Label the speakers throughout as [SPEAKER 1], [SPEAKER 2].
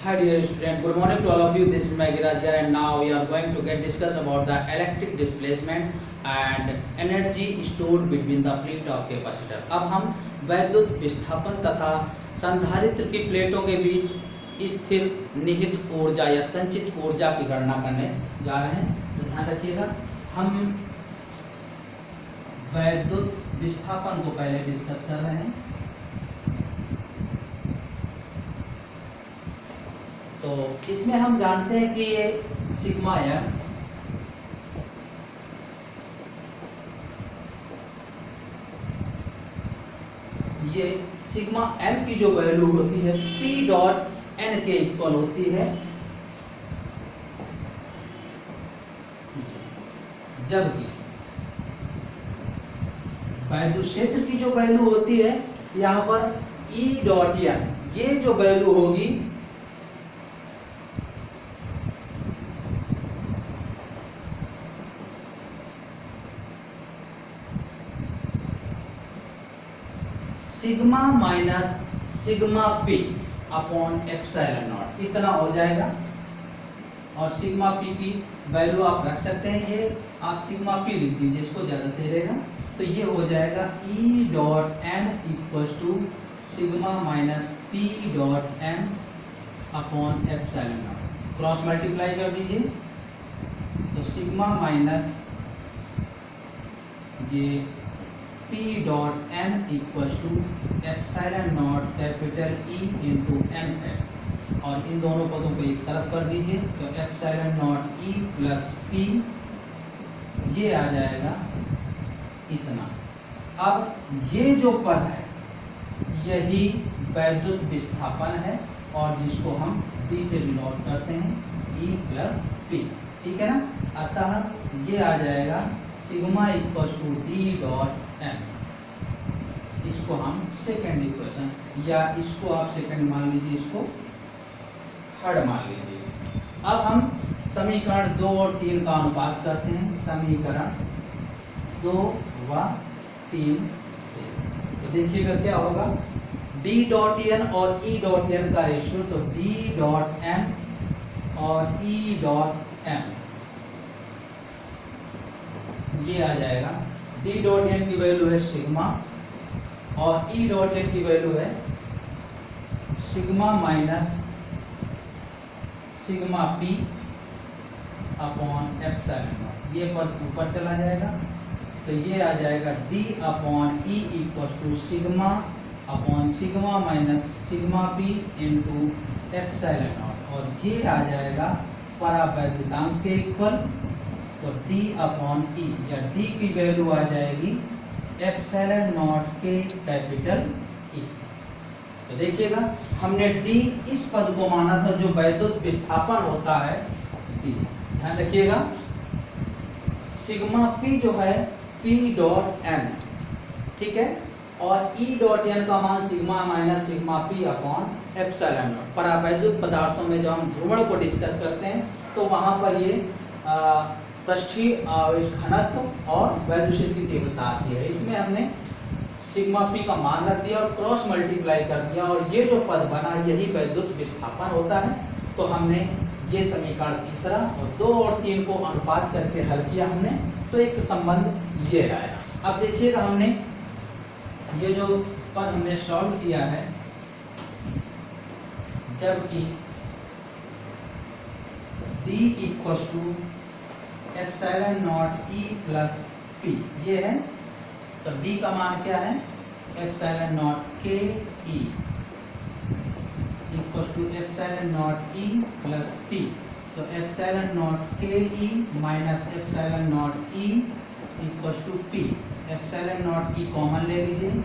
[SPEAKER 1] Hi dear student, good morning to all of you. This is Magiraj here and now we are going to get discuss about the electric displacement and energy stored between the plate of capacitor. अब हम वैद्युत विस्थापन तथा संधारित्र की प्लेटों के बीच स्थिर निहित ऊर्जा या संचित ऊर्जा की गणना करने जा रहे हैं। तो ध्यान रखिएगा, हम वैद्युत विस्थापन को पहले डिस्कस कर रहे हैं। तो इसमें हम जानते हैं कि ये सिग्मा एम ये सिग्मा एम की जो वैल्यू होती है पी डॉट एन के इक्वल होती है, जबकि वैद्युत क्षेत्र की जो वैल्यू होती है यहाँ पर ई डॉट एन, ये जो वैल्यू होगी sigma minus sigma P upon epsilon not इतना हो जाएगा। और सिग्मा पी की वैल्यू आप रख सकते हैं, ये आप सिग्मा पी लिख दीजिए, इसको ज़्यादा सही रहेगा। तो ये हो जाएगा E dot N equals to sigma minus P dot N upon epsilon naught, cross multiply कर दीजिए। तो सिग्मा माइनस ये P dot N equals to epsilon naught capital E into N है, और इन दोनों पदों को एक तरफ कर दीजिए। तो epsilon nought E plus P ये आ जाएगा इतना। अब ये जो पद है यही वैद्युत विस्थापन है और जिसको हम D से डिनोट करते हैं E प्लस P, ठीक है ना। अतः ये आ जाएगा sigma equals to D dot N. इसको हम सेकेंड इक्वेशन, या इसको आप सेकेंड मान लीजिए, इसको थर्ड मान लीजिए। अब हम समीकरण 2 और 3 का अनुपात करते हैं, समीकरण 2 व 3 से। तो देखिएगा क्या होगा, डी डॉट एन और ई डॉट एन का रेशियो, तो डी डॉट एन और ई डॉट एन ये आ जाएगा। डी डॉट एन की वैल्यू है सिग्मा और ई डॉट एन की वैल्यू है sigma minus sigma P upon epsilon nought. ये पद ऊपर चला जाएगा, तो ये आ जाएगा D upon E equal to sigma upon sigma minus sigma P into epsilon nought, और ये आ जाएगा परावैद्युतांक के इक्वल। तो D अपॉन E, या D की वैल्यू आ जाएगी एप्सिलॉन नॉट के कैपिटल E। तो देखिएगा, हमने D इस पद को माना था जो वैद्युत विस्थापन होता है D। ध्यान रखिएगा, सिग्मा P जो है P डॉट N, ठीक है, और E डॉट N का मान sigma minus sigma P upon epsilon naught. परावैद्युत पदार्थों में जब हम ध्रुवण को डिस्कस करते हैं तो वहाँ पर ये पृष्ठीय आवेश घनत्व और वैद्युत क्षेत्र की तीव्रता आती है। इसमें हमने सिग्मा पी का मान रख दिया और क्रॉस मल्टीप्लाई कर दिया, और ये जो पद बना यही वैद्युत विस्थापन होता है। तो हमने ये समीकरण तीसरा और 2 और 3 को अनुपात करके हल किया हमने, तो एक संबंध ये आया। अब देखिएगा, हमने ये जो पद हमने सॉल्व किया है, जबकि D equals to epsilon nought E plus P ये है, तो D का मान क्या है, एप्सिलॉन नॉट के E equals to epsilon nought E plus P। तो एप्सिलॉन नॉट के E minus epsilon nought E equals to P। Epsilon nought E common ले लीजिए,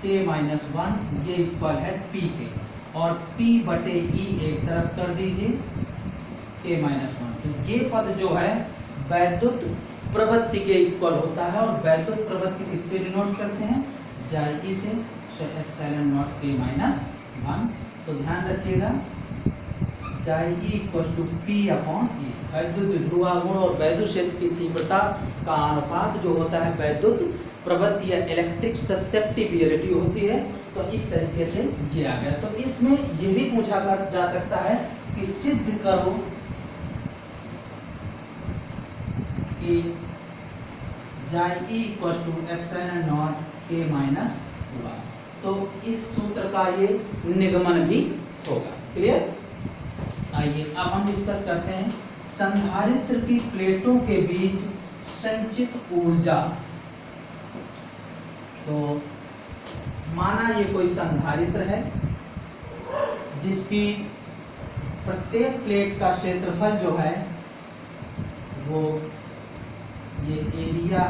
[SPEAKER 1] K माइनस 1 ये इक्वल है P के, और P बटे E एक तरफ कर दीजिए, K माइनस 1। तो ये पद जो है वैद्युत प्रवृत्ति के इक्वल होता है, और वैद्युत प्रवृत्ति किससे डिनोट करते हैं, जाई से, सो एप्सिलॉन नॉट के माइनस 1। तो ध्यान रखिएगा, जाई इक्वल टू पी अपॉन ई। वैद्युत ध्रुवागुण और वैद्युत क्षेत्र की तीव्रता का अनुपात जो होता है वैद्युत प्रवृत्ति या इलेक्ट्रिक ससेप्टिबिलिटी होती है। तो इस तरीके से ये आ गया। तो इसमें ये भी पूछा जा सकता है कि सिद्ध करो कि xi equal to epsilon nought k minus 1, तो इस सूत्र का ये निगमन भी होगा। क्लियर? आइए अब हम डिस्कस करते हैं संधारित्र की प्लेटों के बीच संचित ऊर्जा। तो माना ये कोई संधारित्र है जिसकी प्रत्येक प्लेट का क्षेत्रफल जो है वो ये एरिया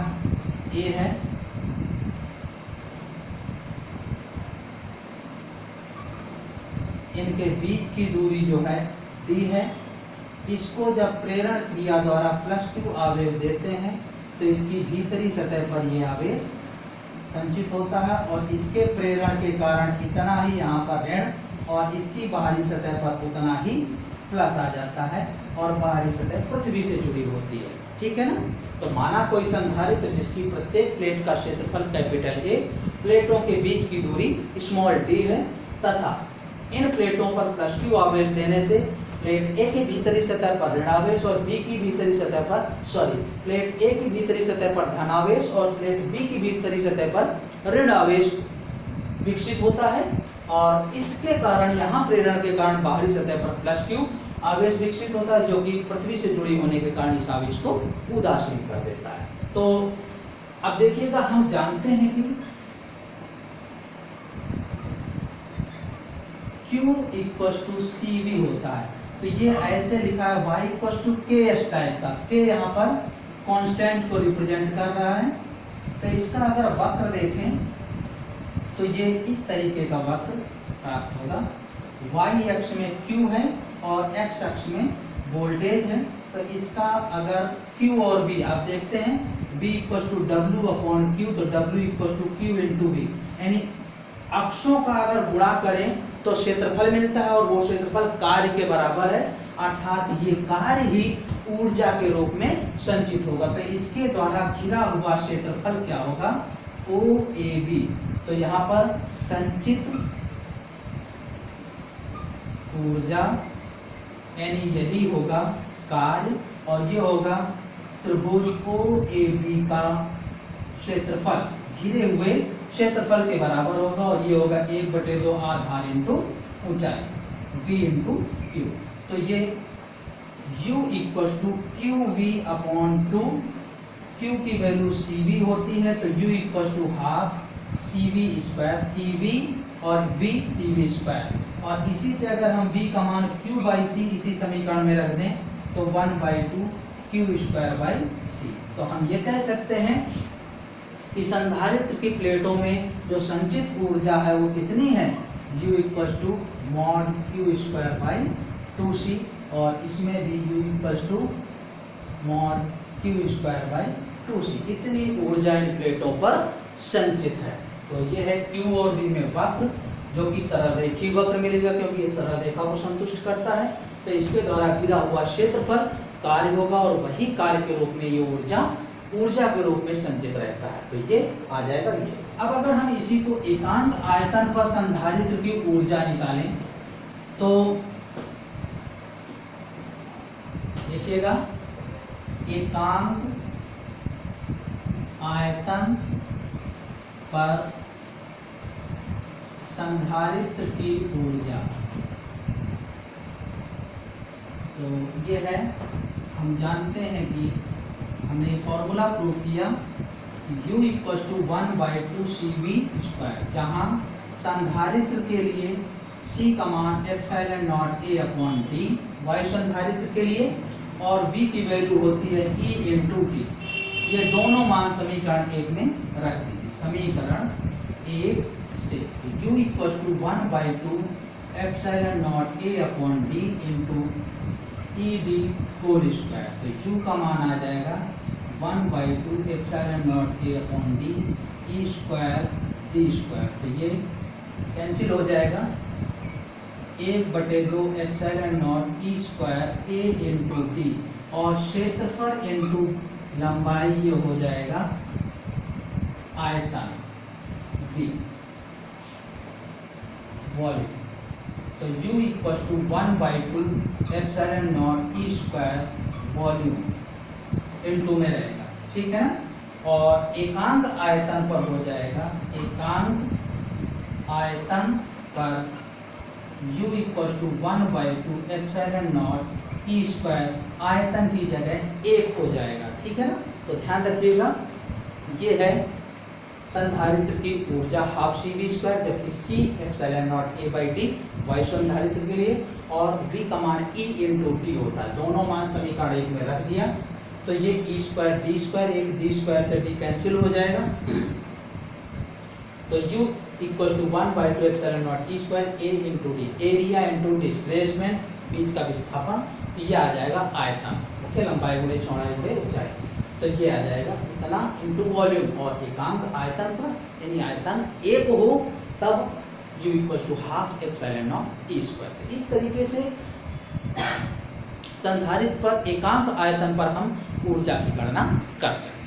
[SPEAKER 1] A है, इनके बीच की दूरी जो है d है। इसको जब प्रेरण क्रिया द्वारा +2 आवेश देते हैं तो इसकी भीतरी सतह पर यह आवेश संचित होता है और इसके प्रेरण के कारण इतना ही यहाँ पर ऋण और इसकी बाहरी सतह पर उतना ही प्लस आ जाता है और बाहरी सतह पृथ्वी से जुड़ी होती है। ठीक है ना? तो माना कोई संधारित्र जिसकी प्रत्येक प्लेट का क्षेत्रफल कैपिटल A, प्लेटों के बीच की दूरी स्मॉल d है तथा इन प्लेटों पर +2 आवेश देने से प्लेट A की भीतरी सतह पर ऋणावेश और B की भीतरी सतह पर प्लेट A की भीतरी सतह पर धनावेश और प्लेट B की भीतरी सतह पर ऋण आवेश विकसित होता है और इसके कारण यहाँ प्रेरण के कारण बाहरी सतह पर +q आवेश विकसित होता है जो कि पृथ्वी से जुड़ी होने के कारण इस आवेश को उदासीन कर देता है। तो अब देखिएगा, हम जानते हैं कि Q इक्वल टू CV होता है, तो ये ऐसे लिखा है y equal to KS type का। K यहाँ पर कांस्टेंट को रिप्रेजेंट कर रहा है। तो इसका अगर वक्र देखें तो ये इस तरीके का वक्र प्राप्त होगा। y अक्ष में Q है और x अक्ष में वोल्टेज है। तो इसका अगर Q और V आप देखते हैं, V equal to W upon Q, तो W equal to Q into V, यानी अक्षों का अगर गुणा करें तो क्षेत्रफल मिलता है और वो क्षेत्रफल कार्य के बराबर है, अर्थात ये कार्य ही ऊर्जा के रूप में संचित होगा। तो इसके द्वारा घिरा हुआ क्षेत्रफल क्या होगा? OAB। तो यहाँ पर संचित ऊर्जा यानी यही होगा कार्य और ये होगा त्रिभुज OAB का क्षेत्रफल घिरे हुए क्षेत्रफल के बराबर होगा और ये होगा 1/2 आधार इंटू ऊंचाई V इंटू Q। तो ये U equal to QV upon 2, Q की वैल्यू CV होती है तो U equal to half CV square, CV और V CV स्क्वायर। और इसी से अगर हम V का मान Q/C इसी समीकरण में रख दें तो 1/2 Q स्क्वायर C। तो हम ये कह सकते हैं कि संधारित्र की प्लेटों में जो संचित ऊर्जा है वो कितनी है? U equal to mod Q square 2C और इसमें भी U equal to mod Q square 2C। इतनी ऊर्जा इन प्लेटों पर संचित है। तो ये है Q और V में वक्र जो कि सरल रेखीय वक्र मिलेगा क्योंकि ये सरल रेखा को संतुष्ट करता है। तो इसके द्वारा घिरा हुआ क्षेत्रफल कार्य होगा और वही कार्य के रूप में ये ऊर्जा के रूप में संचित रहता है। तो ये आ जाएगा ये। अब अगर हम इसी को एकांक आयतन पर संधारित्र की ऊर्जा निकालें तो देखिएगा, एकांक आयतन पर संधारित्र की ऊर्जा, तो ये है, हम जानते हैं कि हमने फॉर्मूला प्रूव किया कि U equal to 1/2 CV square, जहाँ संधारित्र के लिए C का मान epsilon nought A upon D, वायु संधारित्र के लिए, और V की वैल्यू होती है E इंटू T। ये दोनों मान समीकरण 1 में रख दीजिए। समीकरण 1 से U equal to 1/2 epsilon nought A upon D into ED whole square. तो U का मान आ जाएगा 1/2 epsilon nought A upon D E square D square. तो ये कैंसिल हो जाएगा, 1/2 epsilon nought E square A into D और क्षेत्रफल इंटू लंबाई ये हो जाएगा आयतन V वॉल्यूम। तो U equal to 1/2 epsilon nought E square volume into में रहेगा, ठीक है ना। और एकांक आयतन पर हो जाएगा, एकांक आयतन पर U equal to 1/2 epsilon nought E square आयतन की जगह 1 हो जाएगा, ठीक है ना। तो ध्यान रखिएगा, ये है संधारित्र की ऊर्जा हाफ CV², जबकि C एप्सिलॉन नॉट A/D वायु संधारित्र के लिए, और V का मान E × T होता है। दोनों मान समीकरण 1 में रख दिया, तो ये E² D², एक D² से D कैंसिल हो जाएगा, तो U equal to 1/2 epsilon not E² A × D, area into displacement, बीच का विस्थापन, ये आ जाएगा आयतन, ओके, लंबाई गुणे चौड़ाई गुणे ऊंचाई। तो ये आ जाएगा इतना इंटू वॉल्यूम, और एकांक आयतन पर यानी आयतन 1 हो तब U equal to half epsilon not E²। इस तरीके से संधारित्र पर एकांक आयतन पर हम ऊर्जा की गणना कर सकते हैं।